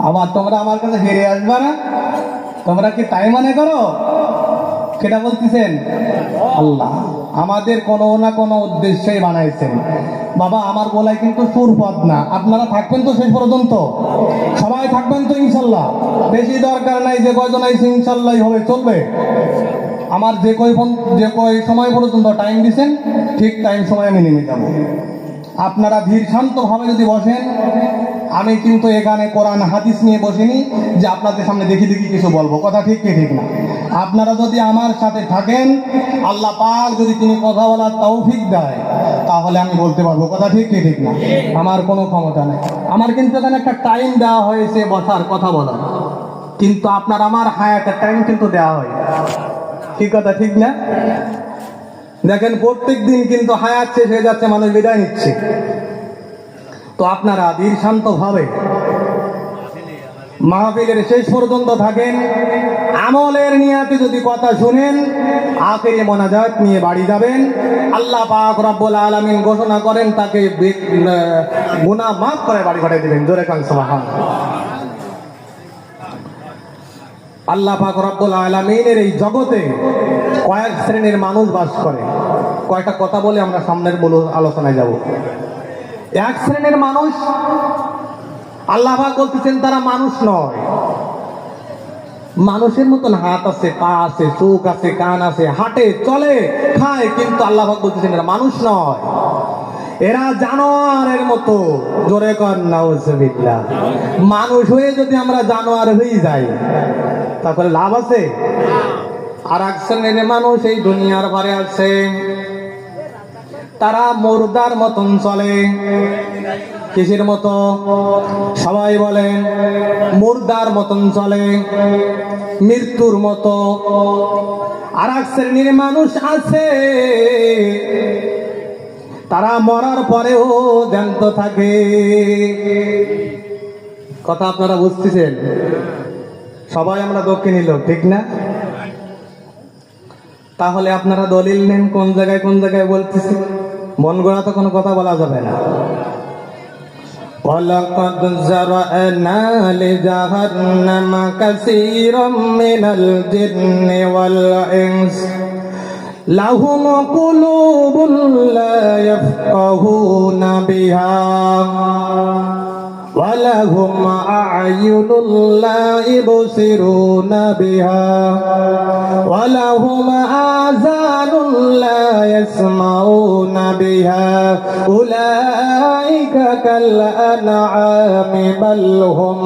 আবার তোমরা আমার কাছে ফিরে আসবে না? তোমরা কি তাই মনে করো? কেটা বলতেছেন? আল্লাহ আমাদের কোনো না কোনো উদ্দেশ্যেই বানাইছেন। বাবা আমার গলায় কিন্তু সুর পদ না, আপনারা থাকবেন তো শেষ পর্যন্ত? সবাই থাকবেন তো ইনশাল্লাহ? বেশি দরকার নাই, যে কয়জন আইছে ইনশাল্লাহ হবে, চলবে। আমার যে কয় সময় পর্যন্ত টাইম দিচ্ছেন ঠিক টাইম সময় আমি নেমে যাব। আপনারা ধীর শান্তভাবে যদি বসেন, আমি কিন্তু এখানে কোরআন হাদিস নিয়ে বসিনি যে আপনাদের সামনে দেখি কিছু বলবো। কথা ঠিক কি ঠিক না? আপনারা যদি আমার সাথে থাকেন, আল্লাহ পাক যদি তিনি কথা বলার তৌফিক দেয়, তাহলে আমি বলতে পারবো। কথা ঠিক কি ঠিক না? আমার কোনো ক্ষমতা নেই। আমার কিন্তু এখানে একটা টাইম দেওয়া হয়েছে বসার, কথা বলার, কিন্তু আপনার আমার হায়াতের টাইম কিন্তু দেওয়া হয়। ঠিক কথা ঠিক না? দেখেন প্রত্যেক দিন কিন্তু হায়াত শেষ হয়ে যাচ্ছে, মানুষ বিদায় নিচ্ছে। তো আপনারা ধীর শান্ত ভাবে মাহফিলের শেষ পর্যন্ত থাকেন, আমলের নিয়াতে যদি কথা শুনেন, আখেরি মোনাজাত নিয়ে বাড়ি যাবেন। আল্লাহ পাক রব্বুল আলামিন ঘোষণা করেন তাকে গুনাহ মাফ করে বাড়ি পাঠিয়ে দিবেন। জোরে কান সুবহানাল্লাহ। আল্লাহ পাক রব্বুল আলামিনের এই জগতে কয়েক শ্রেণীর মানুষ বাস করে। কয়টা কথা বলে আমরা সামনের মূল আলোচনায় যাব। এক শ্রেণীর মানুষ আল্লাহ পাক বলতেছেন তারা মানুষ নয়। মানুষের মতন হাত আছে, পা আছে, চোখ আছে, কান আছে, হাঁটে, চলে, খায়, কিন্তু আল্লাহ পাক বলতেছেন এরা মানুষ নয়, এরা জানোয়ারের মতো। জোরে কর নাউজুবিল্লাহ। মানুষ হয়ে যদি আমরা জানোয়ার হয়ে যাই তাহলে লাভ আছে? আর এক শ্রেণীর মানুষ এই দুনিয়ার ভারে আছে, তারা মুর্দার মতন চলে। কিসের মতো? সবাই বলেন মুর্দার মতন চলে, মৃত্যুর মতো। আর এক শ্রেণীর মানুষ আছে, তারা মরার পরেও জ্যান্ত থাকে। কথা আপনারা বুঝতেছেন? সবাই আমরা দক্ষিণী লোক, ঠিক না? তাহলে আপনারা দলিল নেন কোন জায়গায় বলতেছি। মন গড়া তো কোনো কথা বলা যাবে না। وَلَقَدْ زَرَعْنَا لِجَهَنَّمَ كَثِيرًا مِنَ الْجِنِّ وَالْإِنسِ لَهُمْ قُلُوبٌ لَا يَفْقَهُونَ بِهَا وَلَهُمْ أَعْيُنٌ لَا يُبْصِرُونَ بِهَا وَلَهُمْ آذَانٌ لَا يَسْمَعُونَ بِهَا أُولَئِكَ كَالْأَنْعَامِ بَلْ هُمْ